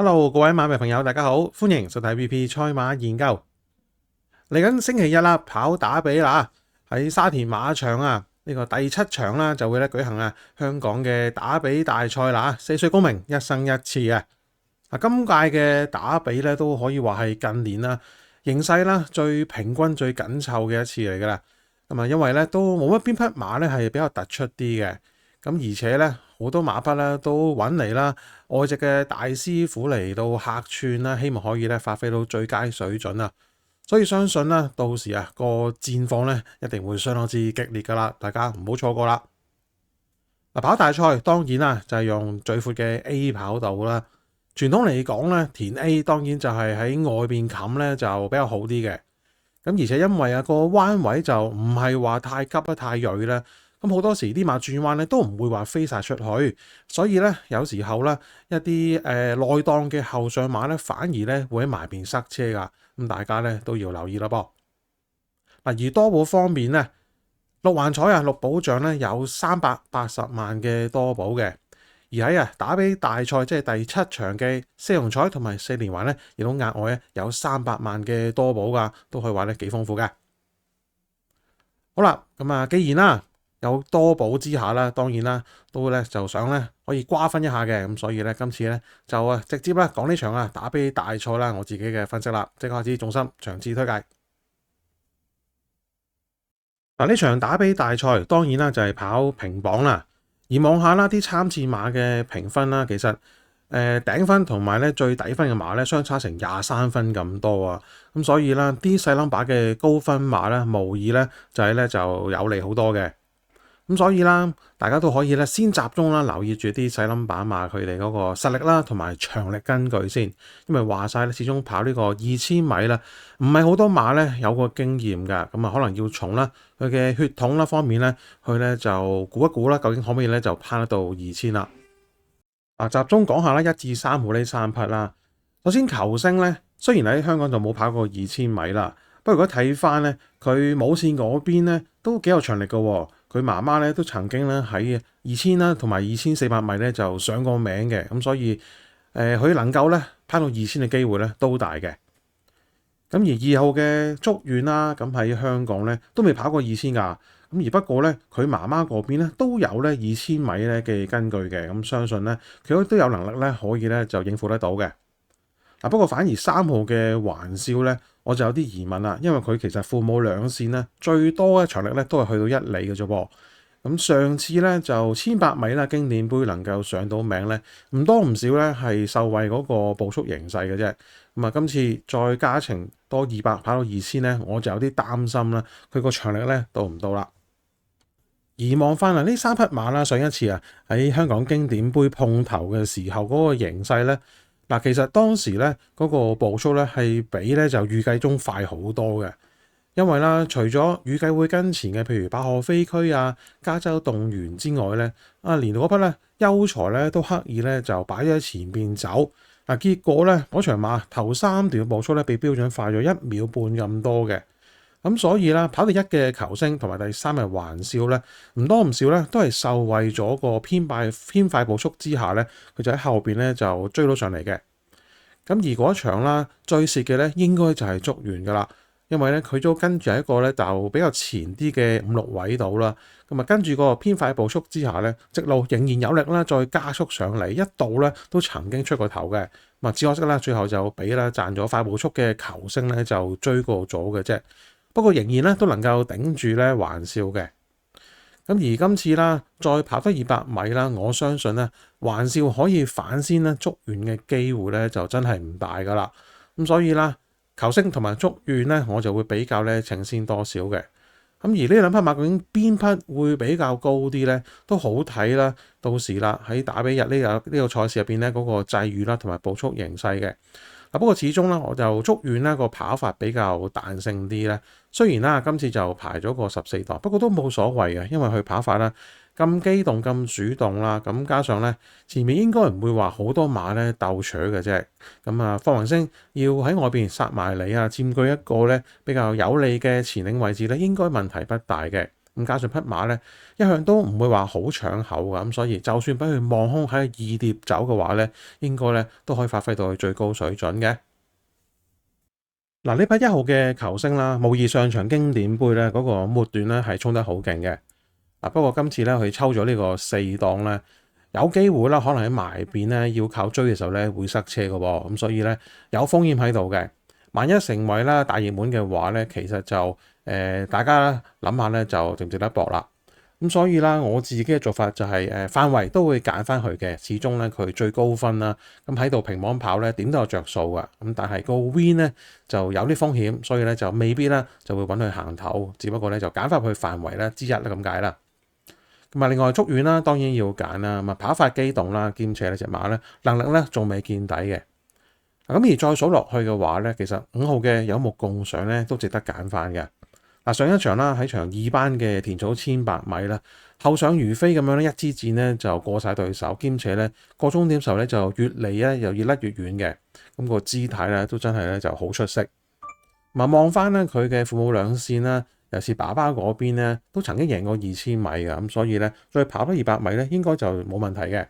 Hello，各位馬迷朋友，大家好，歡迎收睇 VP 賽馬研究。嚟緊星期日啦，跑打比啦，喺沙田馬場啊，呢個第7場啦就會咧舉行啊香港嘅打比大賽啦，4歲公明一生一次啊！今屆嘅打比咧都可以話係近年啦形勢啦最平均最緊湊嘅一次嚟噶啦。因為咧都冇乜邊匹馬咧係比較突出啲嘅，而且咧好多馬匹咧都揾嚟啦外籍嘅大師傅嚟到客串啦，希望可以咧發揮到最佳水準啊！所以相信啦，到時個戰況咧一定會相當之激烈噶啦，大家唔好錯過啦。跑大賽當然啦就係用最闊嘅 A 跑道啦。傳統嚟講咧，田 A 當然就係喺外邊冚咧就比較好啲嘅。而且因為個彎位就唔係話太急得太鋭啦，好多時啲馬轉彎咧都唔會話飛晒出去，所以咧有時候咧一啲內檔嘅後上馬咧反而咧會喺埋邊塞車噶，大家咧都要留意啦噃。而多寶方面咧，六環彩六保障咧有380萬嘅多寶嘅，而喺打比大賽即係第7場嘅四龍彩同埋4連環咧，亦都額外有300萬嘅多寶噶，都可以話咧幾豐富嘅。好啦，既然啦有多寶之下啦，當然啦都咧就想咧可以瓜分一下嘅，咁所以咧今次咧就直接咧講呢場打比大賽啦，我自己嘅分析啦，即刻開始重心場次推介。呢場打比大賽當然啦就係跑平磅啦，而望下啦啲參戰馬嘅評分啦，其實頂分同埋咧最底分嘅馬咧相差成23分咁多啊，咁所以啦啲細 number 嘅高分馬咧無疑咧就係咧就有利好多嘅。咁所以啦，大家都可以咧先集中啦，留意住啲細 number 馬佢哋嗰個實力啦，同埋長力根據先。因為話晒咧，始終跑呢個2000米啦，唔係好多馬咧有個經驗㗎，可能要從啦佢嘅血統啦方面咧，去咧就估一估啦，究竟可唔可以咧就攀得到2000啦。集中講下啦，1至3號呢3匹啦。首先球星咧，雖然喺香港就冇跑過2000米啦，不過如果睇翻咧，佢冇線嗰邊咧都幾有長力㗎喎。佢媽媽咧都曾經咧喺2000啦同埋2400米咧就上過名嘅，咁所以佢能夠咧攀到2000嘅機會咧都大嘅。而2號嘅祝願啦，咁喺香港咧都未跑過2000㗎，而不過咧佢媽媽嗰邊咧都有咧2000米咧嘅根據嘅，咁相信咧佢都有能力咧可以咧就應付得到嘅。不過反而3號嘅玩笑咧，我就有啲疑問啦，因為佢其實父母兩線咧最多嘅長力咧都係去到1里嘅啫噃。咁上次咧就1800米啦，經典杯能夠上到名咧，唔多唔少咧係受惠嗰個步速形勢嘅啫。今次再加程多200跑到2000咧，我就有啲擔心啦，佢個長力咧到唔到啦？而望翻呢3匹馬啦，上一次喺香港經典杯碰頭嘅時候嗰個形勢咧。其實當時咧嗰個步速咧係比咧就預計中快好多嘅，因為啦除咗預計會跟前嘅，譬如百賀飛駒啊、加州動員之外咧，連到嗰匹咧優才咧都刻意咧就擺咗喺前邊走，結果咧嗰場馬頭3段嘅步速咧比標準快咗1秒半咁多嘅。咁所以啦，跑第1嘅球星同埋第3嘅玩笑咧，唔多唔少咧，都係受惠咗個偏快步速之下咧，佢就喺後邊咧就追到上嚟嘅。而嗰場啦，最蝕嘅咧應該就係祝願噶啦，因為咧佢都跟住喺一個咧就比較前啲嘅5、6位度啦，跟住個偏快步速之下咧，直路仍然有力啦，再加速上嚟，一度咧都曾經出過頭嘅。只可惜啦，最後就俾啦賺咗快步速嘅球星咧就追過咗嘅啫。不過仍然咧都能夠頂住咧玩笑嘅。而今次啦，再跑多200米啦，我相信咧玩笑可以反先咧祝願嘅機會咧就真係唔大噶啦。所以啦，球星同埋祝願咧，我就會比較咧呈先多少嘅。而呢兩匹馬究竟邊匹會比較高啲咧，都好睇啦。到時啦喺打比日呢個賽事入邊咧嗰個際遇啦同埋步速形勢嘅。不過始終啦，我就祝願呢個跑法比較彈性啲咧。雖然啦，今次就排咗個14檔，不過都冇所謂嘅，因為佢跑法啦咁機動咁主動啦，咁加上咧前面應該唔會話好多馬咧鬥取嘅啫。方宏星要喺外邊殺埋你佔據一個咧比較有利嘅前領位置咧，應該問題不大嘅。咁加上匹馬咧一向都唔會話好搶口㗎，咁所以就算俾佢望空喺二疊走嘅話咧，應該咧都可以發揮到佢最高水準嘅。嗱，呢匹1號嘅球星啦，無疑上場經典杯咧嗰個末段咧係衝得好勁嘅。不過今次咧佢抽咗呢個4檔咧，有機會啦，可能喺埋邊咧要靠追嘅時候咧會塞車嘅喎，咁所以咧有風險喺度嘅。萬一成為啦大熱門嘅話咧，其實就大家諗下咧就值唔值得搏啦。咁所以啦，我自己嘅做法就係範圍都會揀翻佢嘅，始終咧佢最高分啦。咁喺度平網跑咧點都有着數㗎。咁但係個 win 咧就有啲風險，所以咧就未必啦就會揾佢行頭，只不過咧就揀翻佢範圍咧之一啦咁解啦。咁啊，另外速遠啦，當然要揀啦。咁啊，跑法機動啦，兼且呢隻馬咧能力咧仲未見底嘅。咁而再數落去嘅話咧，其實5號嘅有目共賞咧都值得揀翻嘅。嗱，上一場啦喺場2班嘅田草1100米啦，後上如飛咁樣咧，一支箭咧就過晒對手，兼且咧過終點時候咧就越嚟咧又越甩越遠嘅。咁個姿態咧都真係咧就好出色。咁望翻咧佢嘅父母兩線啦。尤其是爸爸嗰邊咧，都曾經贏過2000米嘅，咁所以咧再跑多200米咧，應該就冇問題嘅。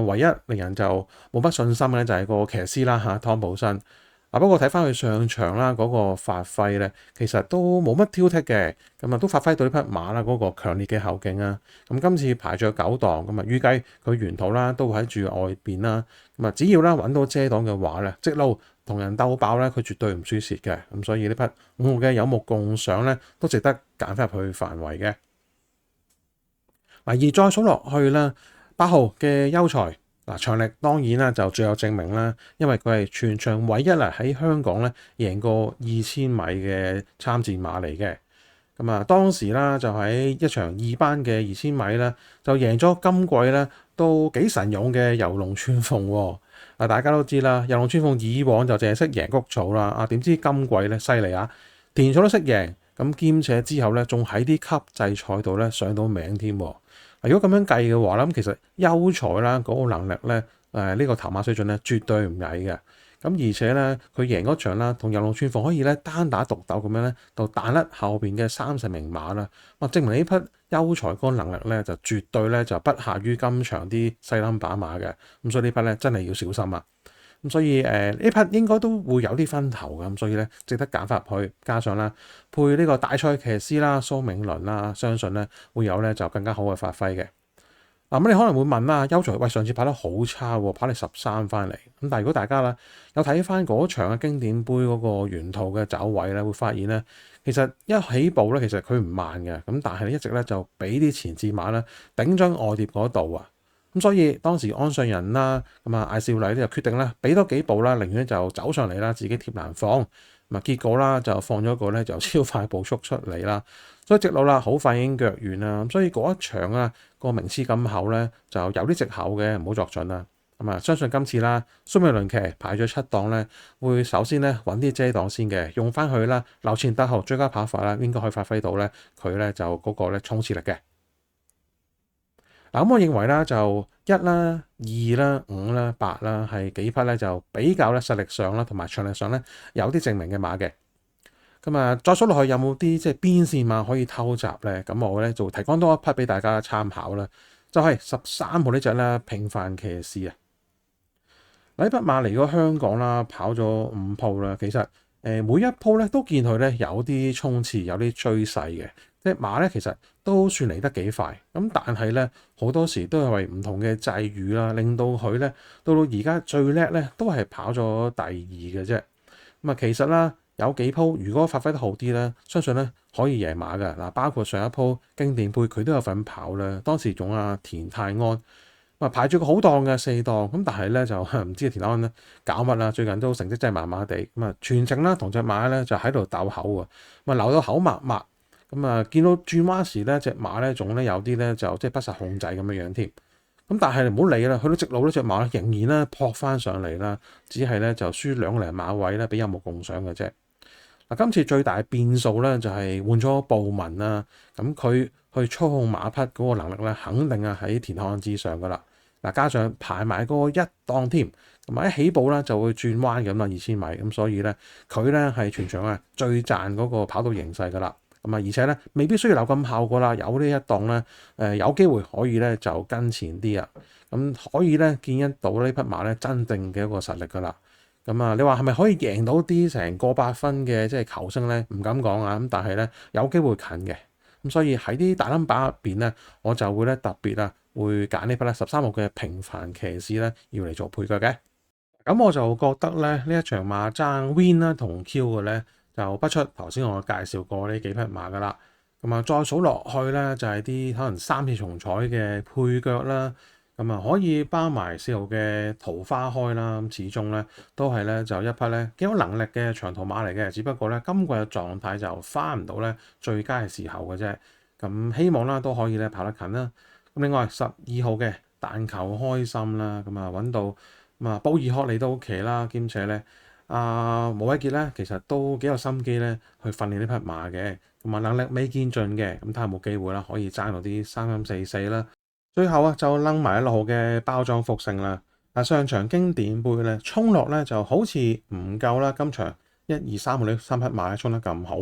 唯一令人就冇乜信心嘅咧，就係個騎師啦嚇，湯普森。不過睇翻佢上場啦嗰個發揮咧，其實都冇乜挑剔嘅，咁啊都發揮到呢匹馬啦嗰個強烈嘅後勁啊。咁今次排咗9檔，咁啊預計佢沿途啦都會喺住外邊啦。咁啊只要啦揾到遮擋嘅話咧，直路同人鬥爆咧，佢絕對唔輸蝕嘅。咁所以呢匹5號嘅有目共賞咧，都值得揀翻入去範圍嘅。而再數落去啦，8號嘅優才。長力當然啦就最有證明啦，因為佢係全場唯一喺香港咧贏過2000米嘅參戰馬嚟嘅。咁啊當時啦就喺一場2班嘅2000米啦，就贏咗今季咧都幾神勇嘅游龍串鳳喎。大家都知啦，游龍串鳳以往就淨係識贏谷草啦，點知今季咧犀利啊，田草都識贏，咁兼且之後咧仲喺啲級制賽度咧上到名添。如果咁樣計嘅話咧，咁其實優才啦嗰個能力咧，呢個頭馬水準咧絕對唔矮嘅。咁而且咧，佢贏嗰場啦，同游龍串鳳可以咧單打獨鬥咁樣咧，就彈甩後邊嘅30名馬啦。證明呢匹優才嗰個能力咧，就絕對咧就不下於今場啲細冧把馬嘅。咁所以呢匹咧真係要小心啊！咁所以呢匹應該都會有啲分頭嘅，咁所以咧值得揀翻入去，加上啦配呢個大賽騎師啦蘇銘倫啦，相信咧會有咧就更加好嘅發揮嘅。咁你可能會問啦，優才喂上次跑得好差喎，跑嚟13翻嚟。咁但係如果大家啦有睇翻嗰場嘅經典杯嗰個沿途嘅走位咧，會發現咧其實一起步咧其實佢唔慢嘅，咁但係一直咧就俾啲前置馬咧頂咗外碟嗰度啊。咁所以當時安上人啦，咁艾少禮咧就決定咧俾多幾步啦，寧願就走上嚟啦，自己貼欄放。咁結果啦就放咗個咧就超快步速出嚟啦，所以直路啦好快已經腳軟啦。咁所以嗰一場啊個名次咁厚咧就有啲藉口嘅，唔好作準啦。咁相信今次啦蘇美倫騎排咗7檔咧，會首先咧揾啲遮擋先嘅，用翻佢啦，留前得後追加跑法啦，應該可以發揮到咧佢咧就嗰個咧衝刺力嘅。咁我認為啦，就1啦、2啦、5啦、8啦，係幾匹咧就比較咧實力上啦，同埋場力上咧有啲證明嘅馬嘅。咁再數落去有冇啲即係邊線馬可以偷襲咧？咁我咧就提供多一匹俾大家參考啦，就係13號呢隻咧平凡騎士啊。呢匹馬嚟咗香港啦，跑咗5鋪啦，其實每一鋪咧都見佢咧有啲衝刺，有啲追勢嘅。隻馬咧其實都算嚟得幾快，咁但係咧好多時都係為唔同嘅際遇啦，令到佢咧到而家最叻咧都係跑咗第2嘅啫。其實啦有幾鋪如果發揮得好啲咧，相信咧可以贏馬㗎嗱，包括上一鋪經典杯佢都有份跑啦，當時仲田泰安排住個好檔嘅4檔，咁但係咧就唔知田泰安咧搞乜啦，最近都成績真係麻麻地，全程啦同隻馬咧就喺度鬥口啊，流到口抹抹。見到轉彎時咧，隻馬咧仲咧有啲咧就即係不受控制咁樣添。咁但係你唔好理啦，去到直路呢隻馬咧仍然咧撲翻上嚟啦，只係咧就輸2個零馬位咧，俾有目共賞嘅啫。今次最大變數咧就係換咗布文啦，咁佢去操控馬匹嗰個能力咧，肯定喺田漢之上噶啦。加上排埋嗰個1檔添，同埋一起步咧就會轉彎咁啦，2000米咁，所以咧佢咧係全場最賺嗰個跑道形勢噶啦。咁啊，而且咧未必需要留咁後噶啦，有呢一檔咧有機會可以咧就跟前啲啊，咁可以咧見得到呢匹馬咧真正嘅一個實力噶啦。咁啊，你話係咪可以贏到啲成過百分嘅即係球星咧？唔敢講啊，咁但係咧有機會近嘅。咁所以喺啲大冧把入邊咧，我就會咧特別會揀呢匹咧13號嘅平凡騎士咧要嚟做配腳嘅。咁我就覺得咧呢一場馬爭 Win 啦同 Q 嘅咧就不出頭先我介紹過呢幾匹馬噶啦。咁啊再數落去咧就係啲可能3次重彩嘅配腳啦。咁啊可以包埋4號嘅桃花開啦。咁始終咧都係咧就一匹咧幾有能力嘅長途馬嚟嘅，只不過咧今季嘅狀態就翻唔到咧最佳嘅時候嘅啫。咁希望啦都可以咧跑得近啦。咁另外12號嘅但求開心啦，咁啊揾到。咁啊，布爾學嚟到期啦，兼且咧，毛偉傑咧，其實都幾有心機咧，去訓練呢匹馬嘅，咁啊能力未見盡嘅，咁睇下有冇機會啦，可以爭到啲3344啦。最後就掕埋6號嘅包裝復勝啦。上場經典杯咧，衝落咧就好似唔夠啦，今場1、2、3號呢3匹馬衝得咁好。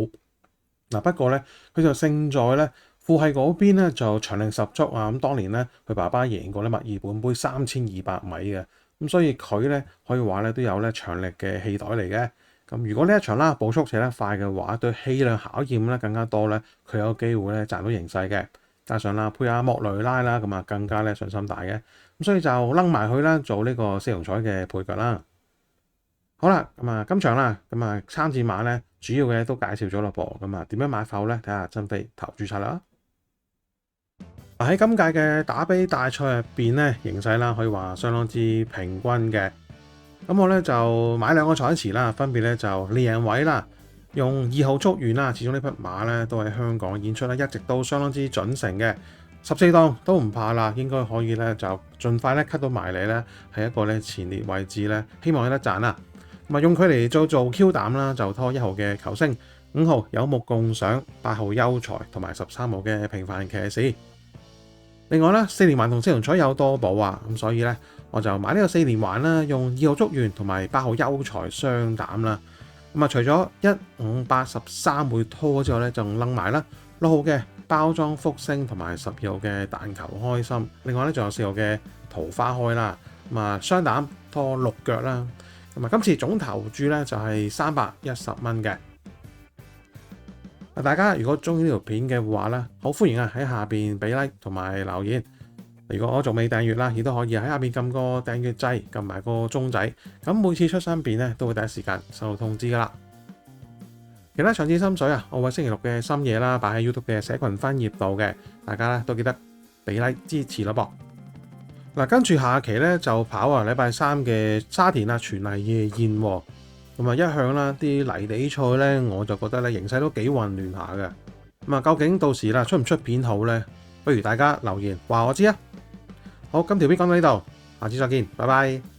不過咧，佢就勝在咧，父系嗰邊咧就長力十足啊！咁當年咧，佢爸爸贏過咧墨爾本杯3200米嘅。咁所以佢咧可以話咧都有咧長力嘅氣袋嚟嘅。咁如果呢一場啦步速扯得快嘅話，對氣量考驗咧更加多咧，佢有機會咧賺到形勢嘅。加上啦配下莫雷拉啦，咁啊更加咧信心大嘅。咁所以就掕埋佢啦，做呢個四龍彩嘅配腳啦。好啦，咁啊今場啦，咁啊參戰馬咧主要嘅都介紹咗咯噃。咁啊點樣買法咧？睇下真飛投注策略啦。喺今屆嘅打比大賽入邊咧，形勢啦可以話相當之平均嘅。咁我咧就買2個彩池啦，分別咧就利人位啦，用2號祝願啦。始終呢匹馬咧都喺香港演出咧，一直都相當之準成嘅。14檔都唔怕啦，應該可以咧就盡快咧 cut 到埋嚟咧，係一個咧前列位置咧，希望有得賺啦。咁啊用佢嚟做 Q 膽啦，就拖1號嘅球星，5號有目共賞，8號優才同埋13號嘅平凡騎士。另外咧，4連環同4龍彩有多寶啊，咁所以咧我就買呢個4連環啦，用2號祝願同埋8號優才雙膽啦。咁啊，除咗1、5、8、13會拖之後咧，就掕埋啦6號嘅包裝福星同埋12號嘅但求開心。另外咧仲有4號嘅桃花開啦。咁啊雙膽拖6腳啦。咁啊今次總投注咧就係310蚊嘅。大家如果中意呢條片嘅話咧，好歡迎喺下邊俾 like 同埋留言。如果我仲未訂閱啦，亦都可以喺下邊撳個訂閱掣，撳埋個鐘仔，咁每次出新片咧都會第一時間收到通知噶啦。其他場次心水我會星期6嘅深夜啦，擺喺 YouTube 嘅社群分頁度嘅，大家咧都記得俾 like 支持咯噃。跟住下期咧就跑禮拜3嘅沙田全泥夜宴喎。咁啊，一向啦啲泥地賽咧，我就覺得咧形勢都幾混亂下嘅。咁啊，究竟到時啦出唔出片好咧？不如大家留言話我知啊。好，今條片講到呢度，下次再見，拜拜。